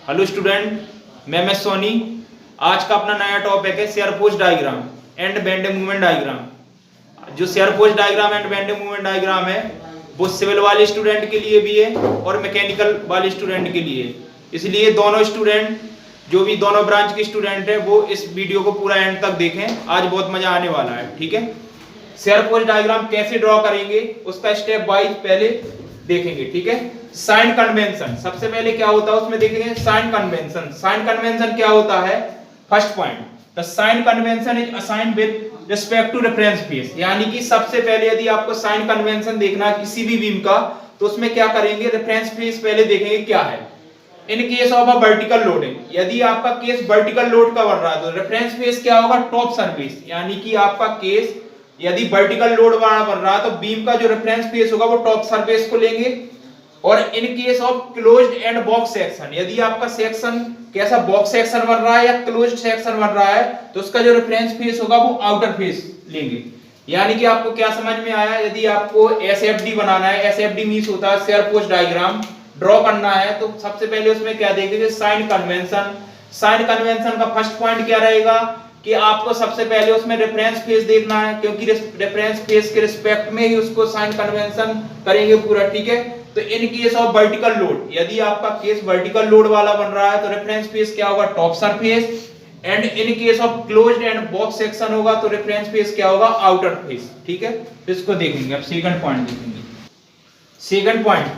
Hello student, मैं सोनी। आज का अपना नया टॉपिक है shear force diagram and bending moment diagram. जो shear force diagram and bending moment diagram है वो सिविल वाले स्टूडेंट के लिए भी है और मैकेनिकल वाले स्टूडेंट के लिए है। इसलिए दोनों स्टूडेंट, जो भी दोनों ब्रांच के स्टूडेंट है, वो इस वीडियो को पूरा एंड तक देखें। आज बहुत मजा आने वाला है, ठीक है। शेयर फोर्स डायग्राम कैसे ड्रॉ करेंगे उसका स्टेप वाइज पहले देखेंगे, ठीक है। साइन कन्वेंशन सबसे पहले क्या होता है उसमें देखेंगे। साइन कन्वेंशन, साइन कन्वेंशन क्या होता है? First point, the sign convention is assigned with respect to reference face. यानी कि सबसे पहले यदि आपको साइन कन्वेंशन देखना है किसी भी बीम का, तो उसमें क्या करेंगे, रेफरेंस फेस पहले देखेंगे क्या है। In case of a vertical loading, यदि आपका केस वर्टिकल लोड का बढ़ रहा है तो रेफरेंस फेस क्या होगा? Top surface. यानी कि आपका केस यदि वर्टिकल लोड बढ़ रहा है तो बीम का जो रेफरेंस फेस होगा वो टॉप सरफेस को लेंगे। और in case of closed end box section, यदि आपका सेक्शन कैसा बॉक्स सेक्शन बन रहा है या क्लोज्ड सेक्शन बन रहा है तो उसका जो रेफरेंस फेस होगा वो आउटर फेस लेंगे। यानी कि आपको क्या समझ में आया? यदि आपको एसएफडी बनाना है, एसएफडी मींस होता है शेयर फोर्स डायग्राम, ड्रॉ करना है तो सबसे पहले उसमें क्या देखेंगे? Sign convention. साइन कन्वेंशन का फर्स्ट पॉइंट क्या रहेगा कि आपको सबसे पहले उसमें रेफरेंस फेस देखना है, क्योंकि रेफरेंस फेस के रिस्पेक्ट में ही उसको साइन कन्वेंशन करेंगे पूरा, ठीक है। तो in case of vertical load, यदि आपका केस वर्टिकल लोड वाला बन रहा है तो रेफरेंस फेस क्या होगा? Top surface. And in case of closed end box section होगा तो रेफरेंस फेस क्या होगा? आउटर फेस, ठीक है। इसको देखेंगे। अब सेकंड पॉइंट देखेंगे। Second point,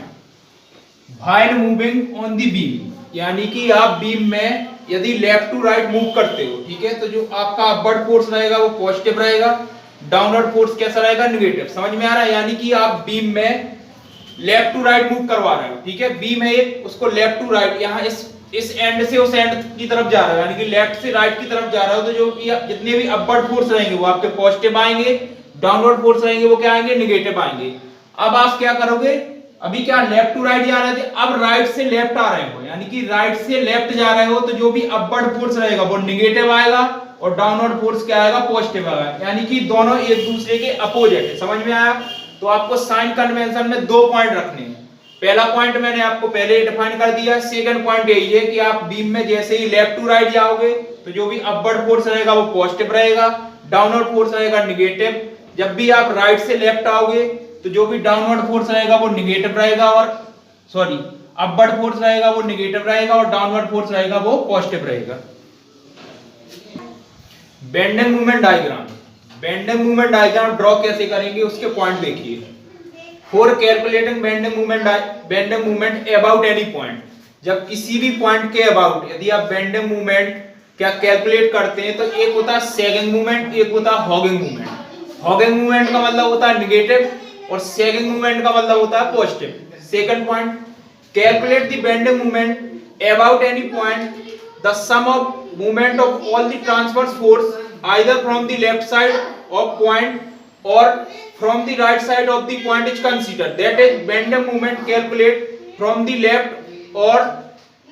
while moving on the beam, यानी कि आप बीम में यदि लेफ्ट टू राइट मूव करते हो, ठीक है, तो जो आपका अपवर्ड फोर्स रहेगा वो पॉजिटिव रहेगा, डाउनवर्ड फोर्स कैसा रहेगा? नेगेटिव। समझ में आ रहा है? यानी कि आप बीम में लेफ्ट टू राइट मूव करवा रहे हो, ठीक है। बीम है एक, उसको लेफ्ट टू राइट, यहाँ इस एंड से उस एंड की तरफ जा रहा है, यानी कि लेफ्ट से राइट की तरफ जा रहा हो, तो जो जितने भी अपवर्ड फोर्स रहेंगे वो आपके पॉजिटिव आएंगे, डाउनवर्ड फोर्स रहेंगे वो क्या आएंगे? नेगेटिव आएंगे। अब आप क्या करोगे? अभी क्या लेफ्ट टू राइट जा रहे थे, अब राइट से लेफ्ट आ रहे हो, यानी कि राइट से लेफ्ट जा रहे हो तो जो भी अपवर्ड फोर्स रहेगा वो नेगेटिव आएगा और डाउनवर्ड फोर्स क्या आएगा? पॉजिटिव आएगा। यानी कि दोनों एक दूसरे के अपोजिट है। समझ में आया? तो आपको साइन कन्वेंशन में दो पॉइंट रखने हैं। पहला पॉइंट मैंने आपको पहले डिफाइन कर दिया। सेकंड पॉइंट यही है कि आप बीम में जैसे ही लेफ्ट टू राइट जाओगे तो जो भी अपवर्ड फोर्स रहेगा वो पॉजिटिव रहेगा, डाउनवर्ड फोर्स रहेगा नेगेटिव। जब भी आप राइट से लेफ्ट आओगे तो जो भी डाउनवर्ड फोर्स रहेगा वो नेगेटिव रहेगा, और अपवर्ड फोर्स रहेगा वो नेगेटिव रहेगा और डाउनवर्ड फोर्स रहेगा वो पॉजिटिव रहेगा। Bending moment diagram, bending moment diagram draw कैसे करेंगे उसके पॉइंट देखिए। For calculating bending moment about any point, जब किसी भी पॉइंट के अबाउट यदि आप बेंडिंग मोमेंट क्या कैलकुलेट करते हैं तो एक होता है सैगिंग मोमेंट, एक होता है हॉगिंग मोमेंट। हॉगिंग मोमेंट का मतलब होता है नेगेटिव और सैगिंग मोमेंट का मतलब होता है positive. Second point, calculate the bending moment about any point, the sum of moment of all the transverse force either from the left side of point or from the right side of the point is considered, that is bending moment calculate from the left or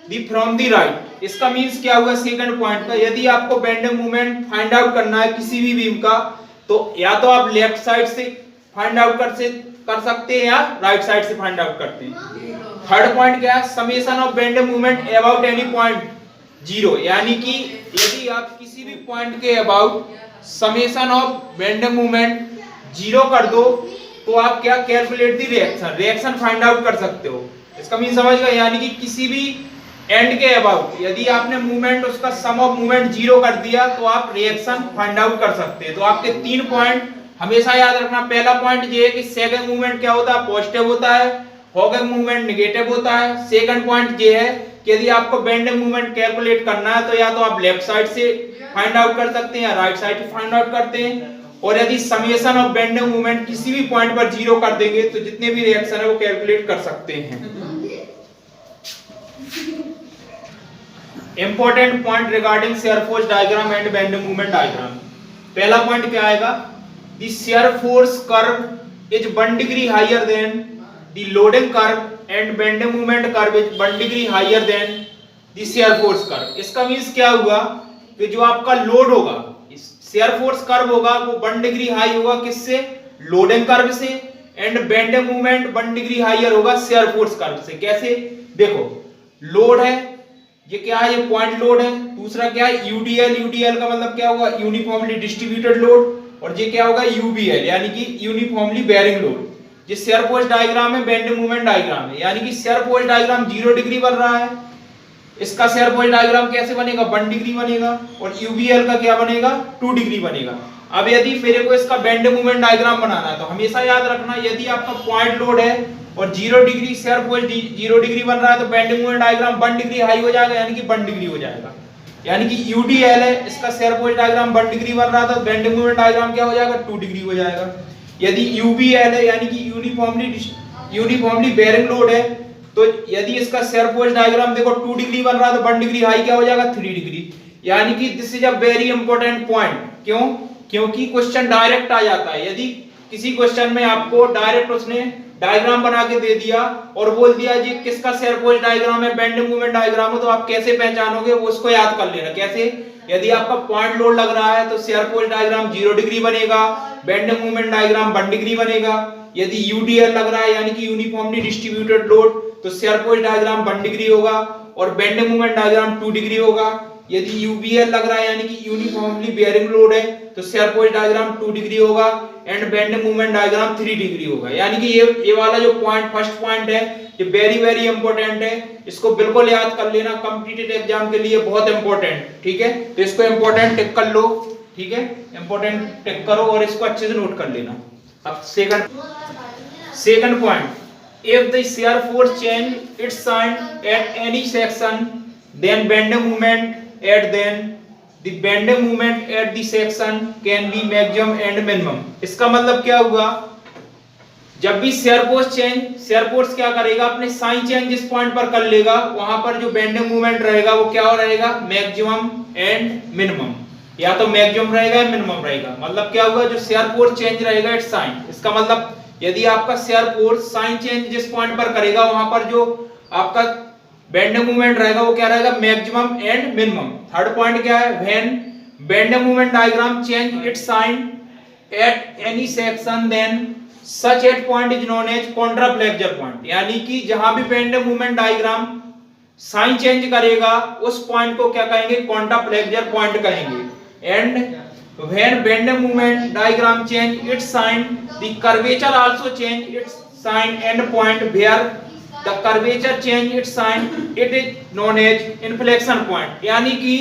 the from the right। इसका means क्या हुआ second point का? यदि आपको bending moment find out करना है किसी भी बीम का तो या तो आप लेफ्ट साइड से फाइंड आउट कर सकते हैं या राइट साइड से फाइंड आउट करते हैं। थर्ड पॉइंट क्या है? Summation of bending moment about any point zero, यानी कि यदि आप किसी भी पॉइंट के about summation of bending moment zero कर दो तो आप क्या calculate the reaction find out कर सकते हो। इसका मीन समझ गए? यानी कि किसी भी एंड के अबाउट यदि आपने मूवमेंट उसका सम ऑफ मूवमेंट जीरो कर दिया तो आप रिएक्शन फाइंड आउट कर सकते हैं। तो आपके तीन पॉइंट हमेशा याद रखना। पहला पॉइंट ये है कि सेकंड मूवमेंट क्या होता है? पॉजिटिव होता है, हॉगिंग मूवमेंट नेगेटिव होता है। सेकंड पॉइंट ये है कि यदि आपको बेंडिंग मूवमेंट कैलकुलेट करना है तो या तो आप लेफ्ट साइड से फाइंड आउट कर सकते हैं या राइट साइड से फाइंड आउट करते हैं। और यदि समेशन ऑफ बेंडिंग मूवमेंट किसी भी पॉइंट पर जीरो कर देंगे तो जितने भी रिएक्शन है वो कैलकुलेट कर सकते हैं। Important point regarding shear force diagram and bending movement diagram. पहला पॉइंट क्या आएगा? The shear force curve is 1 degree higher than the loading curve and bending moment curve is 1 degree higher than the shear force curve। इसका means क्या हुआ कि जो आपका लोड होगा, शेयर फोर्स कर्व होगा वो 1 डिग्री हाई होगा किससे? लोडिंग कर्व से। And bending moment 1 degree higher होगा शेयर फोर्स कर्व से। कैसे? देखो, लोड है, ये क्या है, ये पॉइंट लोड है। दूसरा क्या है, यूडीएल, यूडीएल का मतलब क्या होगा, यूनिफॉर्मली डिस्ट्रीब्यूटेड लोड। और ये क्या होगा, यूबीएल यानी कि यूनिफॉर्मली बेयरिंग लोड। ये शेयर फोर्स डायग्राम है, बेंडिंग मोमेंट डायग्राम है, यानी कि शेयर फोर्स डायग्राम 0 डिग्री बन रहा है। इसका शेयर फोर्स डायग्राम कैसे बनेगा, 1 डिग्री बनेगा। और यूबीएल का क्या बनेगा, 2 डिग्री बनेगा। अब यदि मेरे को इसका बेंडिंग मोमेंट डायग्राम बनाना है तो हमेशा याद रखना, यदि आपका पॉइंट लोड है और 0 डिग्री शेयर फोर्स 0 डिग्री बन रहा है तो bending moment diagram 1 degree high हो जाएगा, यानी कि 1 डिग्री हो जाएगा। यानी कि यूडीएल है, इसका शेयर फोर्स डायग्राम 1 डिग्री बन रहा था, बेंडिंग मोमेंट डायग्राम क्या हो जाएगा, 2 डिग्री हो जाएगा। यदि यूबीएल है यानी कि यूनिफॉर्मली बेयरिंग लोड है, तो यदि इसका शेयर फोर्स डायग्राम देखो 2 डिग्री बन रहा है तो 1 डिग्री हाई क्या हो जाएगा, 3 डिग्री। यानी कि this is a very important point. क्यों, क्योंकि क्वेश्चन डायरेक्ट आ जाता है। यदि किसी क्वेश्चन में आपको डायरेक्ट उसने डायग्राम बना के दे दिया और बोल दिया जी किसका शेयर फोर्स डायग्राम है, बेंडिंग मोमेंट डायग्राम है, तो आप कैसे पहचानोगे, वो उसको याद कर लेना। कैसे, यदि आपका पॉइंट लोड लग रहा है तो शेयर फोर्स डायग्राम 0 डिग्री बनेगा, बेंडिंग मोमेंट डायग्राम 1 डिग्री बनेगा। यदि यूडीएल लग रहा है यानी कि यूनिफॉर्मली डिस्ट्रीब्यूटेड लोड, तो शेयर फोर्स डायग्राम 1 डिग्री होगा और बेंडिंग मोमेंट डायग्राम 2 डिग्री होगा। यदि यूबीएल लग रहा है यानी कि यूनिफॉर्मली बेयरिंग लोड है तो शेयर फोर्स डायग्राम 2 डिग्री होगा and bending moment diagram 3 degree होगा। यानी कि ये वाला जो पॉइंट, फर्स्ट पॉइंट है, ये वेरी वेरी इंपॉर्टेंट है। इसको बिल्कुल याद कर लेना, कॉम्पिटिटिव एग्जाम के लिए बहुत इंपॉर्टेंट। ठीक है, तो इसको इंपॉर्टेंट टिक कर लो। ठीक है, इंपॉर्टेंट टिक करो और इसको अच्छे से नोट कर लेना। अब second point, if the shear force change its sign at any section, then bending moment at then the bending moment at the section can be maximum and minimum। इसका मतलब क्या हुआ, जब भी शेयर फोर्स क्या करेगा, अपने साइन चेंज जिस पॉइंट पर कर लेगा वहां पर जो बेंडिंग मूवमेंट रहेगा वो क्या हो रहेगा, मैक्सिमम एंड मिनिमम। या तो मैक्सिमम रहेगा या मिनिमम रहेगा। मतलब क्या हुआ, जो शेयर फोर्स चेंज रहेगा इट्स साइन, इसका मतलब यदि आपका शेयर फोर्स साइन चेंज जिस पॉइंट पर करेगा वहां पर जो आपका बेंडिंग मूवमेंट रहेगा वो क्या रहेगा, maximum and minimum. Third point क्या है, when bending movement diagram change its sign at any section then such at point is known as contraflexure point. यानी कि जहां भी bending movement diagram sign change करेगा उस पॉइंट को क्या कहेंगे, कॉन्ट्राफ्लेक्सर पॉइंट कहेंगे। And when bending moment diagram change its sign, the curvature also change its sign and point where the curvature change its sign, it is known as inflection point। यानी कि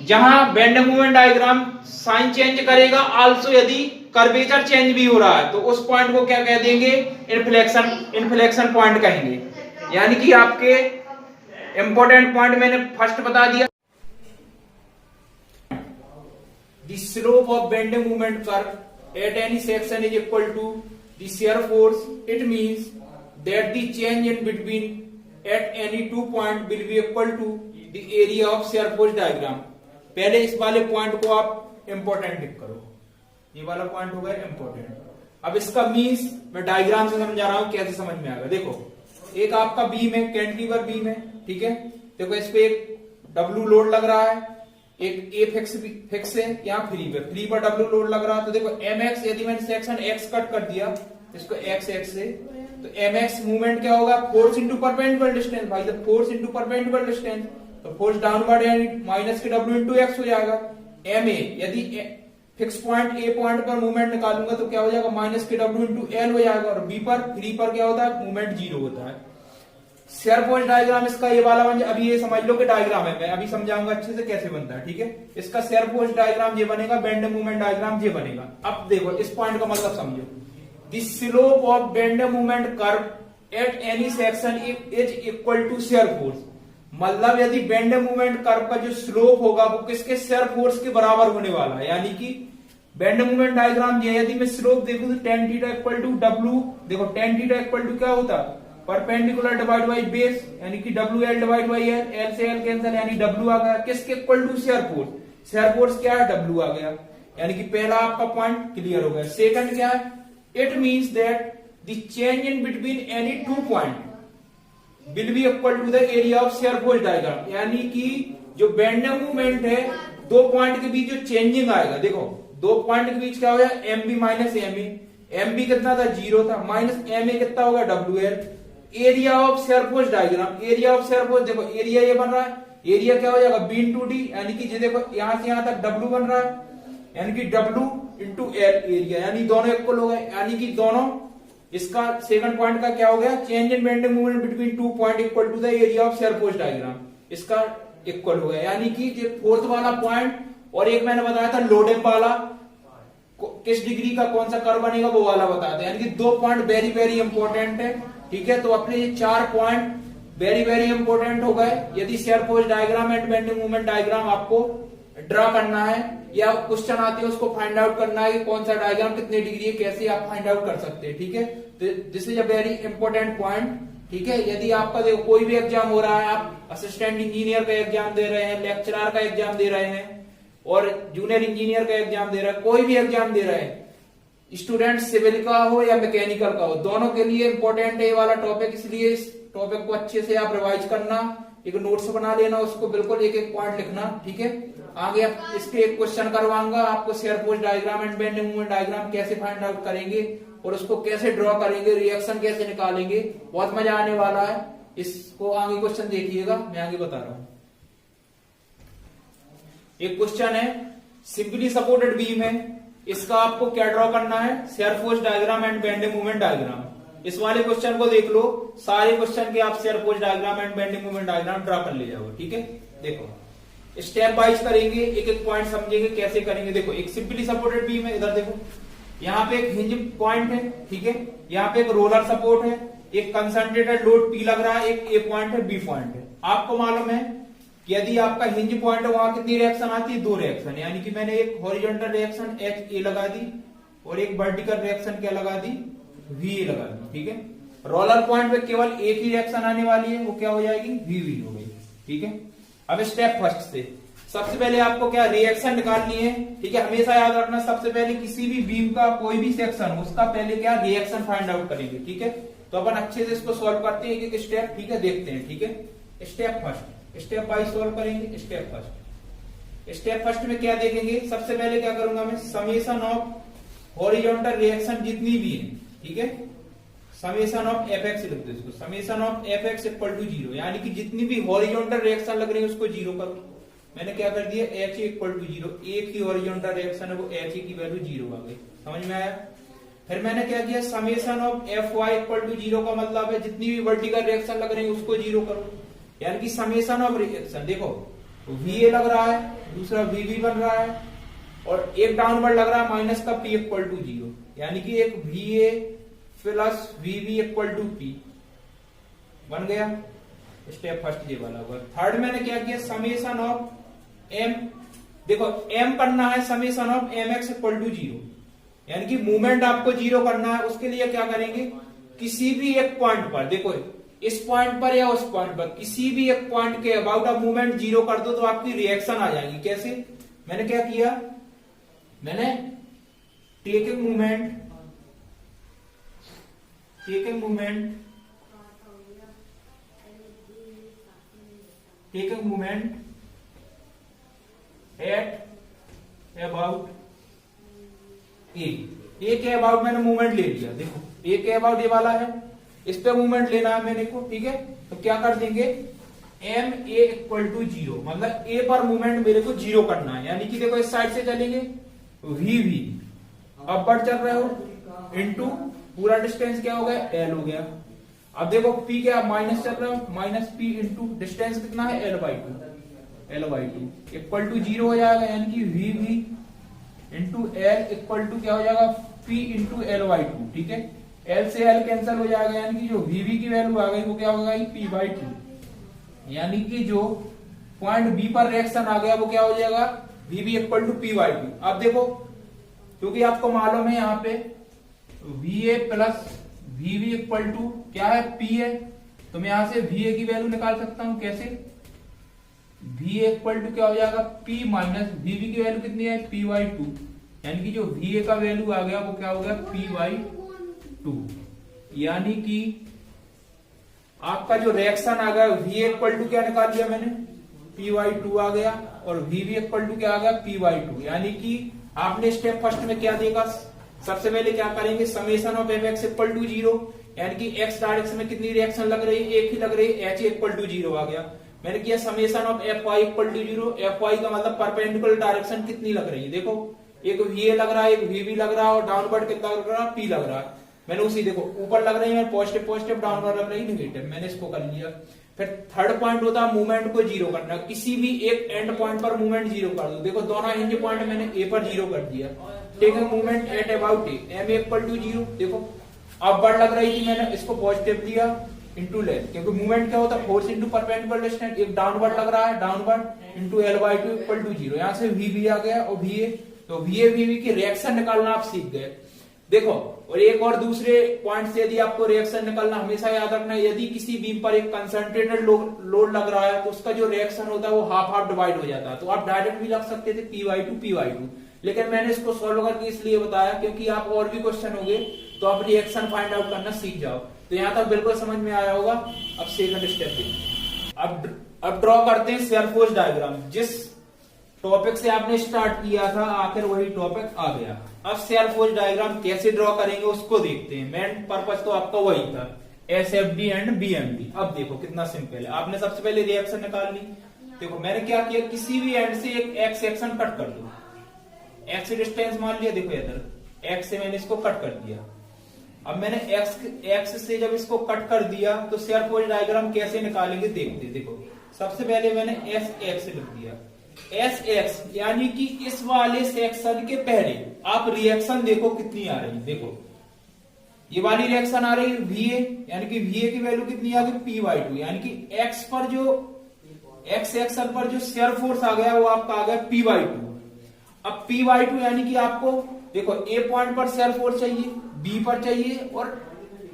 जहां bending movement diagram sign change करेगा, also यदि curvature change भी हो रहा है तो उस पॉइंट को क्या कह देंगे, इन्फ्लेक्शन पॉइंट कहेंगे। यानी कि आपके इंपॉर्टेंट पॉइंट मैंने फर्स्ट बता दिया, the slope of bending moment curve at any section is equal to the shear force। it means that the change in between at any 2 point will be equal to the area of shear force diagram। पहले इस वाले point को आप important टिक करो, ये वाला point हो गया इंपॉर्टेंट। अब इसका मीन्स मैं डायग्राम से समझा रहा हूं, कैसे समझ में आएगा। देखो, एक आपका बीम है, कैंटिलीवर बीम है, ठीक है। देखो इस पे एक डब्ल्यू लोड लग रहा है, एक ए फिक्स है, यहाँ फ्री पर डब्ल्यू लोड लग रहा है। तो देखो एम एक्स, यदि मैंने सेक्शन एक्स कट कर दिया इसको एक्स से, तो एम एक्स मूवमेंट क्या होगा, फोर्स इंटू परपेंडिकुलर डिस्टेंस। भाई जब फोर्स इंटू परपेंडिकुलर डिस्टेंस तो फोर्स डाउनवर्ड यानी माइनस के डब्ल्यू इंटू एक्स हो जाएगा। एम ए, यदि फिक्स पॉइंट ए पॉइंट पर मूवमेंट निकालूंगा तो क्या हो जाएगा, माइनस के डब्ल्यू इंटू एल हो जाएगा। और बी पर, फ्री पर क्या होता है, मूवमेंट 0 होता है। शेयर फोर्स डायग्राम इसका ये वाला बन, अभी ये समझ लो कि डायग्राम है, मैं अभी समझाऊंगा अच्छे से कैसे बनता है। ठीक है, इसका शेयर फोर्स डायग्राम ये बनेगा, बेंडिंग मूवमेंट डायग्राम ये बनेगा। अब देखो इस पॉइंट का मतलब समझो, the slope of bending movement curve at any section is equal to shear force. मतलब यदि बेंडिंग मूवमेंट कर्व का जो स्लोप होगा वो किसके, शेयर फोर्स के बराबर होने वाला है। यानी कि बेंडिंग मूवमेंट डायग्राम ये, यदि मैं स्लोप देखूं तो tan theta equal to W, देखो tan थीटा इक्वल टू क्या होता है, परपेंडिकुलर डिवाइड बाई बेस, यानी कि W L divide by L, L से एल कैंसिल, यानी डब्ल्यू आ गया किसके equal to shear force. Shear force क्या है, डब्ल्यू आ गया। यानी कि पहला आपका पॉइंट क्लियर हो गया। सेकंड क्या है, it means that the change in between any 2 point will be equal to the area of shear force diagram. यानी कि जो बेंडिंग मूवमेंट है 2 पॉइंट के बीच जो चेंजिंग आएगा, देखो 2 पॉइंट के बीच क्या हो गया, M B minus M A, M B कितना था 0 था, माइनस एम ए कितना होगा W L, area of shear force diagram, area of shear force, देखो एरिया ये बन रहा है, एरिया क्या हो जाएगा बी इंटू डी, यानी कि ये देखो यहां से यहां तक डब्ल्यू बन रहा है, यानी कि डब्ल्यू इंटू एल एरिया, यानी दोनों इक्वल हो गए, यानी कि दोनों, इसका सेकंड पॉइंट का क्या हो गया, change in bending movement between 2 point equal to the area of shear force diagram, इसका इक्वल हो गया, यानी कि ये फोर्थ वाला पॉइंट और एक मैंने बताया था लोडिंग वाला, किस डिग्री का कौन सा कर्व बनेगा वो वाला बताया था, यानी कि 2 पॉइंट वेरी वेरी इंपॉर्टेंट है, ठीक है। तो अपने ये 4 पॉइंट वेरी वेरी इंपॉर्टेंट हो गए। यदि share force diagram and bending movement diagram आपको ड्रा करना है या क्वेश्चन आते हैं उसको फाइंड आउट करना है कि कौन सा डायग्राम कितने डिग्री है, कैसे आप फाइंड आउट कर सकते हैं, ठीक है। तो this is a very important point, ठीक है। यदि आपका देखो कोई भी एग्जाम हो रहा है, आप असिस्टेंट इंजीनियर का एग्जाम दे रहे हैं, लेक्चरर का एग्जाम दे रहे हैं और जूनियर इंजीनियर का एग्जाम दे रहे हैं, कोई भी एग्जाम दे रहे हैं, स्टूडेंट सिविल का हो या मैकेनिकल का हो, दोनों के लिए इंपॉर्टेंट है ये वाला टॉपिक, इसलिए इस टॉपिक को अच्छे से आप रिवाइज करना, एक नोट्स बना लेना, उसको बिल्कुल एक एक पॉइंट लिखना, ठीक है। आगे आप इसके एक क्वेश्चन करवाऊंगा आपको, share force diagram and bending movement diagram कैसे फाइंड आउट करेंगे और उसको कैसे ड्रॉ करेंगे, रिएक्शन कैसे निकालेंगे, बहुत मजा आने वाला है। इसको आगे क्वेश्चन देखिएगा, मैं आगे बता रहा हूं। एक क्वेश्चन है सिंपली सपोर्टेड बीम है, इसका आपको क्या ड्रॉ करना है, shear force diagram and bending movement diagram. इस वाले क्वेश्चन को देख लो, सारे क्वेश्चन के आप share force diagram and bending movement diagram draw कर ले जाओगे, ठीक है। देखो स्टेप वाइज करेंगे, एक एक पॉइंट समझेंगे कैसे करेंगे। देखो एक सिंपली सपोर्टेड बीम है, इधर देखो यहाँ पे एक हिंज पॉइंट है, ठीक है, यहाँ पे एक रोलर सपोर्ट है, एक कंसंट्रेटेड लोड पी लग रहा है, एक ए पॉइंट है, बी पॉइंट है। आपको मालूम है कि यदि आपका हिंज पॉइंट है वहां कितनी रिएक्शन आती है, 2 रिएक्शन, यानी कि मैंने एक हॉरिजॉन्टल रिएक्शन एच ए लगा दी और एक वर्टिकल रिएक्शन क्या लगा दी, वी ए लगा दी, ठीक है। रोलर पॉइंट पे केवल एक ही रिएक्शन आने वाली है, वो क्या हो जाएगी, वी वी हो गई, ठीक है। अब स्टेप फर्स्ट से सबसे पहले आपको क्या रिएक्शन निकालनी है, ठीक है। हमेशा याद रखना सबसे पहले किसी भी बीम का कोई भी सेक्शन हो उसका पहले क्या रिएक्शन फाइंड आउट करेंगे, ठीक है। तो अपन अच्छे से इसको सॉल्व करते हैं एक एक स्टेप, ठीक है, देखते हैं, ठीक है। Step first, step wise solve करेंगे। स्टेप फर्स्ट में क्या देखेंगे, सबसे पहले क्या करूंगा मैं, समेशन ऑफ हॉरिजॉन्टल रिएक्शन जितनी भी है, ठीक है, समेशन ऑफ एफ एक्स लिख दो इसको, summation of F X equal to 0, यानी कि जितनी भी हॉरिजॉन्टल रिएक्शन लग रही है उसको 0 करो। मैंने क्या कर दिया, एच इक्वल टू 0, एक ही हॉरिजॉन्टल रिएक्शन है वो एच की वैल्यू 0 आ गई, समझ में आया। फिर मैंने क्या किया, summation of F Y equal to 0 का मतलब है जितनी भी वर्टिकल रिएक्शन लग रही है उसको 0 करो, यानी कि समेशन ऑफ रिएक्शन, देखो वी ए लग रहा है, दूसरा वी बी बन रहा है और एक डाउनवर्ड लग रहा है माइनस का पी इक्वल टू 0, यानी कि एक V A plus V B equal to P बन गया। स्टेप फर्स्ट ये वाला हुआ। थर्ड मैंने क्या किया, समेशन ऑफ एम, देखो एम करना है summation of M X equal to 0, यानी कि मूवमेंट आपको 0 करना है। उसके लिए क्या करेंगे, किसी भी एक पॉइंट पर, देखो इस पॉइंट पर या उस पॉइंट पर, किसी भी एक पॉइंट के अबाउट आप मूवमेंट 0 कर दो तो आपकी रिएक्शन आ जाएगी। कैसे, मैंने क्या किया, मैंने टेकिंग मूवमेंट एट अबाउट ए के अबाउट मैंने मूवमेंट ले लिया। देखो ए के अबाउट ये वाला है, इस पे मूवमेंट लेना है मेरे को, ठीक है। तो क्या कर देंगे, एम ए इक्वल टू 0, मतलब ए पर मूवमेंट मेरे को 0 करना है, यानी कि देखो इस साइड से चलेंगे वी वी अपवर्ड चल रहे हो इनटू पूरा डिस्टेंस क्या हो गया, एल हो गया। अब देखो पी क्या माइनस चल रहा है, माइनस पी इंटू डिस्टेंस कितना है, L by two equal to 0 हो जाएगा, यानी कि V V into L equal to क्या हो जाएगा, P into L by two, ठीक है। एल से एल कैंसिल हो जाएगा, यानी कि जो वीवी की वैल्यू आ गई वो क्या होगा, पी बाई टू, यानी कि जो पॉइंट बी पर रिएक्शन आ गया वो क्या हो जाएगा, VB equal to P by two. अब देखो क्योंकि आपको मालूम है यहाँ पे V A plus VB equal to क्या है, पी है, तो मैं यहां से वी ए की वैल्यू निकाल सकता हूं। कैसे, वी ए इक्वल टू क्या हो जाएगा, पी माइनस वीवी की वैल्यू कितनी है, पी बाई टू, यानी कि जो वी ए का वैल्यू आ गया वो क्या हो गया, पी बाई टू, यानी कि आपका जो रिएक्शन आ गया वी ए इक्वल टू क्या निकाल लिया मैंने, पी बाई टू आ गया और वीवी इक्वल टू क्या आ गया, पी बाई टू। यानी कि आपने स्टेप फर्स्ट में क्या देखा, सबसे पहले क्या करेंगे, summation of F X equal to 0, यानी कि एक्स डायरेक्शन में कितनी रिएक्शन लग रही है, एक ही लग रही है, एच इक्वल टू 0 आ गया। मैंने किया summation of F Y equal to 0, F Y का मतलब परपेंडिकुलर डायरेक्शन कितनी लग रही है, देखो एक वी लग रहा है, एक वी लग रहा है, और डाउनवर्ड कितना लग रहा है, पी लग रहा है। मैंने उसी देखो ऊपर लग रही है पॉजिटिव पॉजिटिव, डाउनवर्ड लग रही है नेगेटिव, मैंने इसको कर लिया। फिर थर्ड पॉइंट होता है मूवमेंट को जीरो करना, किसी भी एक एंड पॉइंट पर मूवमेंट जीरो कर दो। देखो दोनों हिंज पॉइंट मैंने ए पर जीरो कर दिया, take movement at about A, M equal to 0। देखो अपवर्ड लग रही थी, मैंने इसको पॉजिटिव लिया इंटू लेंथ, क्योंकि मूवमेंट क्या होता है, फोर्स इंटू परपेंडिकुलर डिस्टेंस। एक डाउनवर्ड लग रहा है, downward into L by two equal to 0। यहाँ से वी भी आ गया और वी ए, तो वी ए वी की रिएक्शन निकालना आप सीख गए। देखो और एक और दूसरे पॉइंट से यदि आपको रिएक्शन निकालना, हमेशा याद रखना, यदि किसी बीम पर एक कंसंट्रेटेड लोड लग रहा है तो उसका जो रिएक्शन होता है वो हाफ हाफ डिवाइड हो जाता है। तो आप डायरेक्ट भी लग सकते थे P/2, लेकिन मैंने इसको सॉल्व करके इसलिए बताया क्योंकि आप और भी क्वेश्चन होंगे तो आप रिएक्शन फाइंड आउट करना सीख जाओ। तो यहाँ तक बिल्कुल समझ में आया होगा। अब सेकंड स्टेप देखिए, अब ड्रॉ करते हैं शेयर फोर्स डायग्राम। जिस टॉपिक से आपने स्टार्ट किया था आखिर वही टॉपिक आ गया। अब शेयर फोर्स डायग्राम कैसे ड्रॉ करेंगे उसको देखते हैं। मेन पर्पस तो आपका वही था, SFD एंड BMD। अब देखो कितना सिंपल है, आपने सबसे पहले रिएक्शन निकाल ली। देखो मैंने क्या किया, किसी भी एंड से एक एक्स सेक्शन कट कर दो, एक्स डिस्टेंस मान लिया, देखो इधर एक्स से मैंने इसको कट कर दिया। अब मैंने एक्स से जब इसको कट कर दिया तो शेयर फोर्स डायग्राम कैसे निकालेंगे देखते। देखो सबसे पहले मैंने SX लिख दिया, SX यानी कि इस वाले सेक्शन के पहले आप रिएक्शन देखो कितनी आ रही, देखो ये वाली रिएक्शन आ रही है VA, यानी कि VA की वैल्यू कितनी आ गई P/2, यानी कि X पर जो X सेक्शन पर जो शेयर फोर्स आ गया वो आपका आ गया P/2। अब P/2 यानी कि आपको देखो A पॉइंट पर शेयर फोर्स चाहिए, B पर चाहिए, और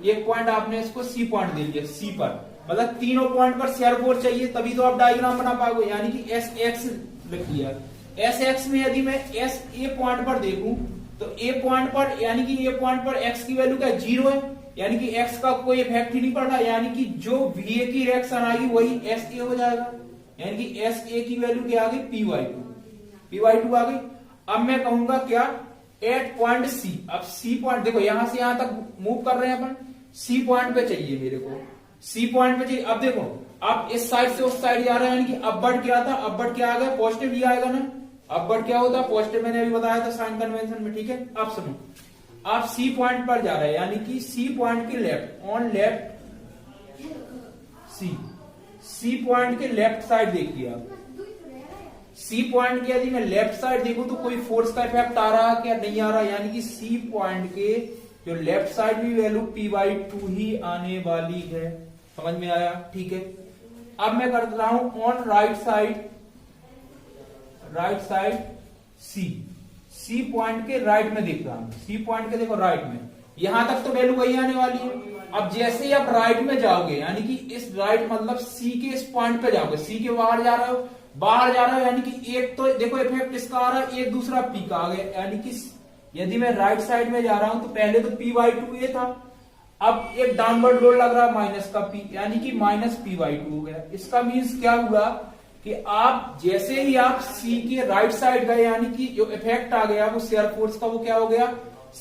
एक पॉइंट आपने इसको C पॉइंट दे दिया, C पर, मतलब तीनों पॉइंट पर शेयर फोर्स चाहिए, तभी तो आप डायग्राम बना पाओगे। यानी कि SX लिख दिया। SX में यदि मैं A पॉइंट पर देखूं तो A पॉइंट पर, यानी कि A पॉइंट पर X की वैल्यू क्या 0 है, यानी कि X का कोई इफेक्ट ही नहीं पड़ रहा, यानी कि जो VA की रिएक्शन आएगी वही SA हो जाएगा, यानी कि SA की वैल्यू क्या आ गई P/2 आ गई। अब मैं कहूंगा क्या, एट पॉइंट C। अब C पॉइंट देखो यहां से यहां तक मूव कर रहे हैं अपन, C पॉइंट पे चाहिए मेरे को, C पॉइंट पे चाहिए। अब देखो आप इस साइड से उस साइड जा रहे हैं, यानी कि अपवर्ड क्या था, अपवर्ड क्या आ गया, पॉजिटिव ही आएगा ना। अपवर्ड क्या होता है, पॉजिटिव, मैंने अभी बताया था साइन कन्वेंशन में, ठीक है। अब सुनो, आप C पॉइंट पर जा रहे हैं, यानी कि C पॉइंट के left, on left C point के लेफ्ट साइड देखिए आप। C पॉइंट के यदि मैं लेफ्ट साइड देखूं तो कोई फोर्स का इफेक्ट आ रहा है क्या, नहीं आ रहा, यानी कि C पॉइंट के जो लेफ्ट साइड भी वैल्यू P/2 ही आने वाली है। समझ में आया, ठीक है। अब मैं कर रहा हूं on right side C point के राइट में देख रहा हूं, C पॉइंट के देखो राइट में, यहां तक तो वैल्यू वही आने वाली है। अब जैसे ही आप राइट में जाओगे, यानी कि इस राइट मतलब C के इस पॉइंट पे जाओगे, C के बाहर जा रहे हो, यानी कि एक तो देखो इफेक्ट इसका आ रहा है, एक दूसरा P का आ गया, यानी कि यदि मैं राइट साइड में जा रहा हूं तो पहले तो P/2 ये था, अब एक डाउनवर्ड लोड लग रहा है माइनस का P, यानी कि माइनस P/2 हो गया। इसका मीन्स क्या हुआ कि आप जैसे ही आप C के राइट साइड गए, यानी कि जो इफेक्ट आ गया वो शेयर फोर्स का, वो क्या हो गया,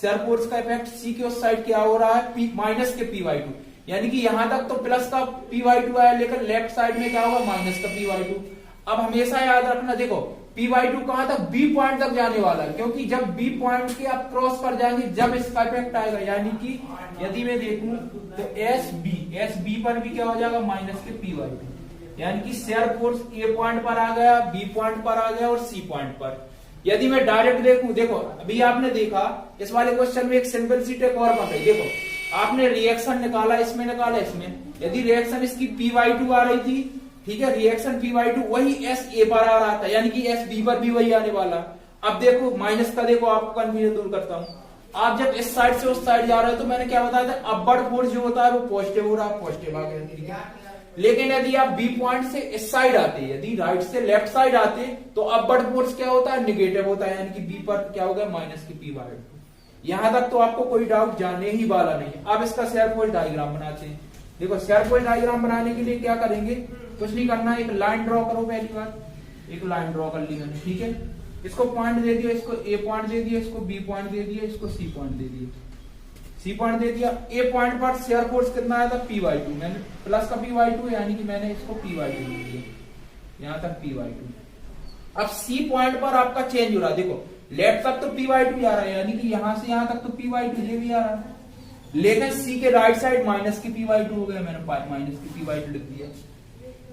शेयर फोर्स का इफेक्ट C के उस साइड क्या हो रहा है, माइनस के P/2, यानी कि यहां तक तो प्लस का P/2 आया, लेकिन लेफ्ट साइड में क्या होगा, माइनस का P/2। अब हमेशा याद रखना, देखो P/2 कहां तक, B पॉइंट तक जाने वाला है, क्योंकि जब B पॉइंट के आप क्रॉस कर जाएंगे जब इसका इफेक्ट आएगा, यानी कि यदि मैं देखूं तो SB पर भी क्या हो जाएगा, माइनस के P/2, यानी कि शेयर फोर्स A पॉइंट पर आ गया, B पॉइंट पर आ गया और C पॉइंट पर। यदि मैं डायरेक्ट देखूं, देखो अभी आपने देखा इस वाले क्वेश्चन में एक सिंपल सी टेक और बन रही, देखो आपने रिएक्शन निकाला, इसमें निकाला, इसमें यदि रिएक्शन इसकी P/2 आ रही थी, ठीक है, रिएक्शन P/2 वही SA पर आ रहा था, यानी कि SB पर भी वही आने वाला। अब देखो माइनस का, देखो आपको कंफ्यूजन दूर करता हूं, आप जब इस साइड से उस साइड जा रहे हो तो मैंने क्या बताया था, अपवर्ड फोर्स जो होता है वो पॉजिटिव हो रहा है, पॉजिटिव आ गया, ठीक है। लेकिन यदि आप B पॉइंट से इस साइड आते, यदि राइट से लेफ्ट साइड आते तो अपवर्ड फोर्स क्या होता है, निगेटिव होता है, यानी कि B पर क्या हो गया, माइनस की P/2। यहां तक तो आपको कोई डाउट जाने ही वाला नहीं। अब इसका शेयर फोर्स डायग्राम बनाते हैं। देखो शेयर फोर्स डायग्राम बनाने के लिए क्या करेंगे, कुछ नहीं करना, एक लाइन ड्रॉ करो। पहली बार एक लाइन ड्रॉ कर ली मैंने, ठीक है। इसको पॉइंट दे दिया, इसको A पॉइंट दे दिया, इसको B पॉइंट दे दिया, इसको C पॉइंट दे दिया। सी पॉइंट दे दिया। ए पॉइंट पर शेयर फोर्स कितना आया था P/2, मैंने प्लस का P/2 यानी कि मैंने इसको P/2 लिख दिया, यहां तक P/2। अब सी पॉइंट पर आपका चेंज हो रहा है, देखो लेफ्ट तक तो P/2 आ रहा है यानी कि यहां से यहां तक तो P/2 ये भी आ रहा है, लेकिन सी के राइट साइड माइनस की P/2 हो गया, मैंने माइनस की P/2 लिख दिया।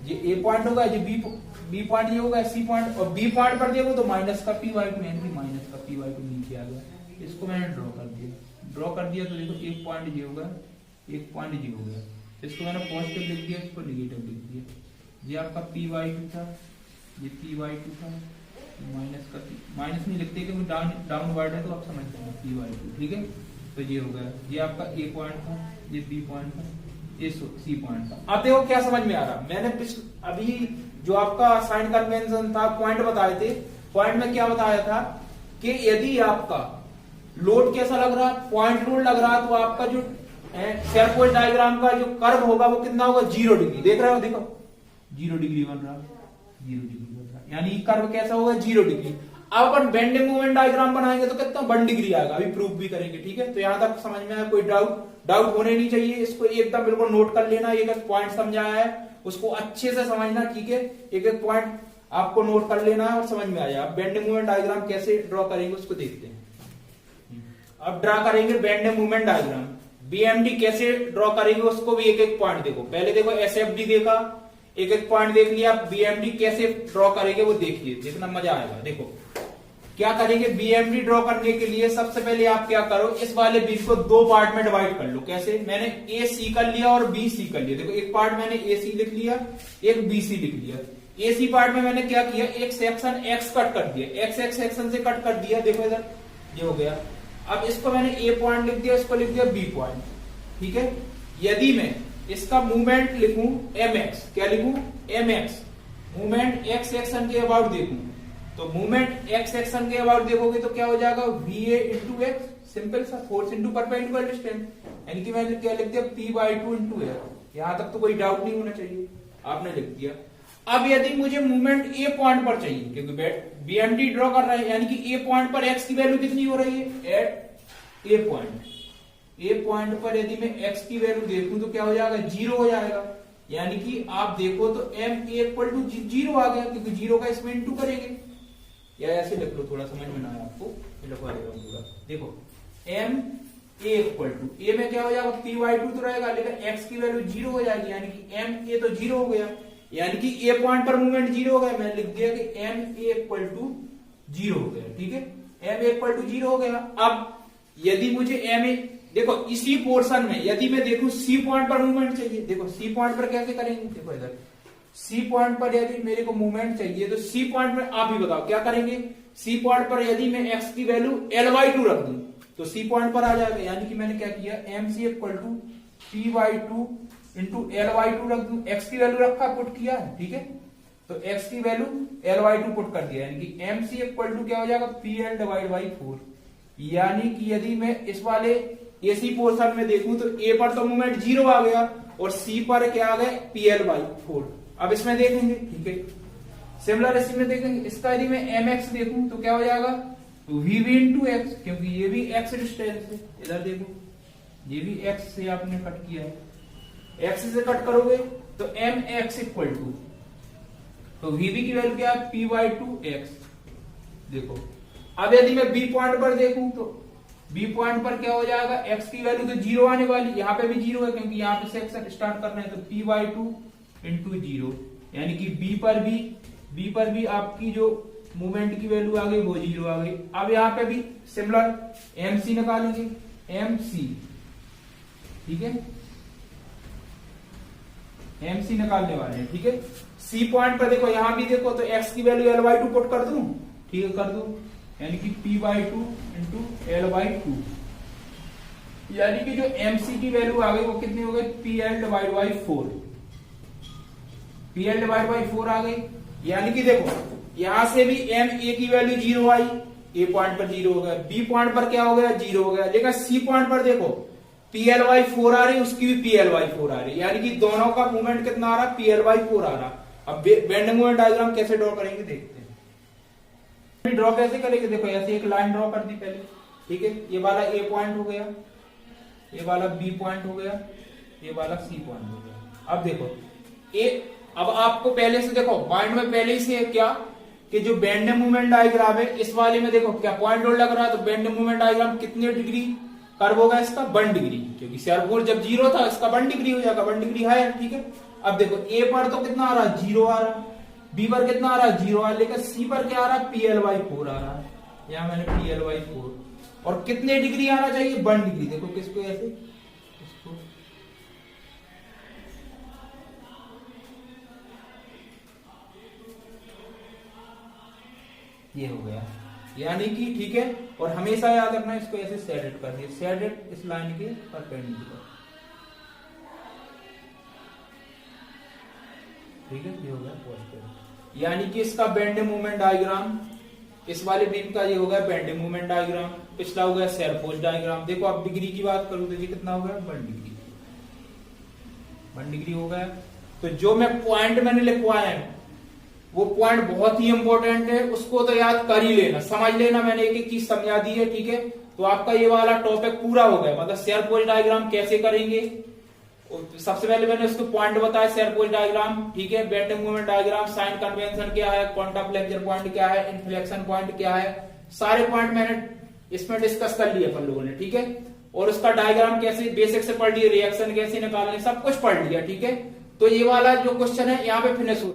ये ए पॉइंट होगा, ये बी पॉइंट ये होगा सी पॉइंट, और बी पॉइंट पर देखो तो माइनस का P/2 यानी कि माइनस का P/2 नीचे आ गया। इसको मैंने ड्रॉ कर दिया, ड्रॉ कर दिया तो देखो एक पॉइंट ये होगा, एक पॉइंट ये हो गया। इसको मैंने पॉजिटिव लिख दिया, इसको निगेटिव लिख दिया। ये आपका P/2 था, ये P/2 था, माइनस का माइनस नहीं लिखते क्योंकि डाउनवर्ड है तो आप समझते हैं P/2, ठीक है। तो ये हो गया, ये आपका ए पॉइंट था, ये बी पॉइंट था, ये सी पॉइंट था। अब देखो क्या समझ में आ रहा, मैंने अभी जो आपका साइन कन्वेंशन था पॉइंट बताए थे, पॉइंट में क्या बताया था कि यदि आपका लोड कैसा लग रहा, पॉइंट लोड लग रहा, तो आपका जो शेयर फोर्स डायग्राम का जो कर्व होगा वो कितना होगा 0 डिग्री। देख रहे हो, देखो 0 डिग्री बन रहा, 0 डिग्री बन रहा, यानी कर्व कैसा होगा 0 डिग्री। अब अपन बेंडिंग मोमेंट डायग्राम बनाएंगे तो कितना 1 डिग्री आएगा, अभी प्रूफ भी करेंगे, ठीक है। तो यहां तक समझ में आया, कोई डाउट होने नहीं चाहिए, इसको एकदम बिल्कुल नोट कर लेना। एक एक पॉइंट समझाया है उसको अच्छे से समझना, ठीक है। एक एक पॉइंट आपको नोट कर लेना है और समझ में आया। अब बेंडिंग मोमेंट डायग्राम कैसे ड्रॉ करेंगे उसको देखते हैं। अब ड्रॉ करेंगे बेंडिंग मोमेंट डायग्राम, बीएमडी कैसे ड्रॉ करेंगे उसको भी एक एक पॉइंट देखो। पहले देखो एसएफडी देखा, एक एक पॉइंट देख लिया, बीएमडी कैसे ड्रॉ करेंगे वो देखिए, देखना मजा आएगा। देखो क्या करेंगे, बीएमडी ड्रॉ करने के लिए सबसे पहले आप क्या करो, इस वाले बीच को 2 पार्ट में डिवाइड कर लो। कैसे, मैंने ए सी कर लिया और बी सी कर लिया। देखो एक पार्ट मैंने ए सी लिख लिया, एक बी सी लिख लिया। ए सी पार्ट में मैंने क्या किया, एक सेक्शन एक्स कट कर दिया, एक्स सेक्शन से कट कर दिया, देखो इधर ये हो गया। अब इसको मैंने ए पॉइंट लिख दिया, इसको लिख दिया बी पॉइंट, ठीक है। यदि मैं इसका मूवमेंट लिखूं mx, क्या लिखूं mx, मूवमेंट x सेक्शन के अबाउट देखूं, तो मूवमेंट x सेक्शन के अबाउट देखोगे तो क्या हो जाएगा va इंटू एक्स, सिंपल सा, फोर्स इंटू परपेंडिकुलर डिस्टेंस, यानी कि मैंने क्या लिख दिया P/2 इंटू एक्स। यहां तक तो कोई डाउट नहीं होना चाहिए, आपने लिख दिया। अब यदि मुझे मूवमेंट ए पॉइंट पर चाहिए, क्योंकि बीएमडी ड्रॉ कर रहे हैं, यानी कि ए पॉइंट पर एक्स की वैल्यू कितनी हो रही है, एट ए पॉइंट, ए पॉइंट पर यदि मैं x की वैल्यू देखूं तो क्या हो जाएगा 0 हो जाएगा। यानी कि आप देखो तो m इक्वल टू 0 आ गया, क्योंकि 0 का इसमें इंटू करेंगे, या ऐसे लिख लो, थोड़ा समझ में ना आया आपको, लिखवा देगा पूरा। देखो m इक्वल टू a में क्या हो जाएगा P/2 तो रहेगा, लेकिन x की वैल्यू 0 हो जाएगी, यानी कि m a तो 0 हो गया, यानी कि a पॉइंट पर मूवमेंट 0 हो गया। मैंने लिख दिया कि m इक्वल टू 0 हो गया, ठीक है, m इक्वल टू 0 हो गया। अब यदि मुझे m, देखो इसी पोर्शन में यदि मैं देखूं सी पॉइंट पर मूवमेंट चाहिए, देखो सी पॉइंट पर कैसे करेंगे, देखो इधर सी पॉइंट पर यदि मेरे को मूवमेंट चाहिए तो सी पॉइंट में आप ही बताओ क्या करेंगे। सी पॉइंट पर यदि मैं x की वैल्यू L/2 रख दूं तो सी पॉइंट पर आ जाएगा, यानी कि मैंने क्या किया mc equal to P/2 into L/2 रख दूं, x की वैल्यू रखा, पुट किया, ठीक है। तो x की वैल्यू L/2 पुट कर दिया, यानी कि mc इक्वल टू क्या हो जाएगा PL/4। यानी कि यदि मैं इस वाले एसी पोर्शन में देखूं तो ए पर तो मूवमेंट 0 आ गया और सी पर क्या आ गया PL/4। अब इसमें देखेंगे, ठीक है, सिमिलर इसी में देखेंगे, इसका यदि मैं mx देखूं तो क्या हो जाएगा vv इंटू एक्स, क्योंकि ये भी x डिस्टेंस है, इधर देखो ये भी x से आपने कट किया है, x से कट करोगे तो mx इक्वल टू, तो vv की वैल्यू क्या है P/2x। देखो अब यदि मैं बी पॉइंट पर देखूं तो बी पॉइंट पर क्या हो जाएगा, x की वैल्यू तो 0 आने वाली, यहाँ पे भी 0 है क्योंकि यहाँ पे सेक्शन स्टार्ट करना है, तो P/2 इंटू 0, यानी कि बी पर भी आपकी जो मूवमेंट की वैल्यू आ गई वो 0 आ गई। अब यहाँ पे भी सिमिलर mc निकालेंगे, mc, ठीक है, mc निकालने वाले हैं, ठीक है। सी पॉइंट पर देखो, यहां भी देखो तो x की वैल्यू L/2 पुट कर दूं, ठीक है, कर दूं, यानी कि P/2 इंटू L/2, यानी कि जो mc की वैल्यू आ गई वो कितनी हो गई PL/4, PL/4 आ गई। यानी कि देखो यहां से भी ma की वैल्यू 0 आई, a पॉइंट पर 0 हो गया, b पॉइंट पर क्या हो गया 0 हो गया, लेकिन c पॉइंट पर देखो PL/4 आ रही, उसकी भी PL/4 आ रही, यानी कि दोनों का मूवमेंट कितना आ रहा PL/4 आ रहा। अब बेंडिंग मोमेंट डायग्राम कैसे ड्रॉ करेंगे देखते हैं। ड्रॉ कैसे करेंगे, देखो ऐसे एक लाइन ड्रॉ कर दी पहले, ठीक है, ये वाला ए पॉइंट हो गया, ये वाला बी पॉइंट हो गया, ये वाला सी पॉइंट हो गया। अब देखो अब आपको पहले से देखो माइंड में पहले से क्या कि जो बेंड मूवमेंट डायग्राम है इस वाले में देखो क्या पॉइंट लोड लग रहा है, तो बेंड मूवमेंट डायग्राम कितने डिग्री कर्व होगा इसका 1 डिग्री, क्योंकि शेयर फोर्स जब 0 था इसका 1 डिग्री हो जाएगा, 1 डिग्री हायर, ठीक है। अब देखो ए पर तो कितना आ रहा है 0 आ रहा है, बी पर कितना आ रहा है 0 आ रहा है, लेकिन सी पर क्या आ रहा है PL/4 आ रहा है, यहां मैंने PL/4, और कितने डिग्री आना चाहिए 1 डिग्री। देखो किसको ऐसे, इसको ये हो गया, यानी कि ठीक है। और हमेशा याद रखना इसको ऐसे शेडेड कर दिया, शेडेड इस लाइन के परपेंडिकुलर, ठीक है, ये हो गया पॉजिटिव। यानी कि इसका बेंड मूवमेंट डायग्राम, इस वाले बीम का ये हो गया बेंड मूवमेंट डायग्राम, पिछला हो गया शेयर फोर्स डायग्राम। देखो अब डिग्री की बात करूं तो ये कितना हो गया 1 डिग्री, 1 डिग्री हो गया। तो जो मैं पॉइंट मैंने लिखवाया है वो पॉइंट बहुत ही इंपॉर्टेंट है, उसको तो याद कर ही लेना, समझ लेना, मैंने एक एक चीज समझा दी है, ठीक है। तो आपका ये वाला टॉपिक पूरा हो गया, मतलब शेयर फोर्स डायग्राम कैसे करेंगे। सबसे पहले मैंने उसको पॉइंट बताया शेयर फोर्स डायग्राम, ठीक है, bend movement diagram, sign convention क्या है, क्वांटम फ्लेक्चर पॉइंट क्या है, इन्फ्लेक्शन पॉइंट क्या है, सारे पॉइंट मैंने इसमें डिस्कस कर लिए अपन लोगों ने, ठीक है। और उसका डायग्राम कैसे बेसिक से पढ़ लिए, रिएक्शन कैसे निकालने, सब कुछ पढ़ लिया, ठीक है। तो ये वाला जो क्वेश्चन है यहाँ पे फिनिश हो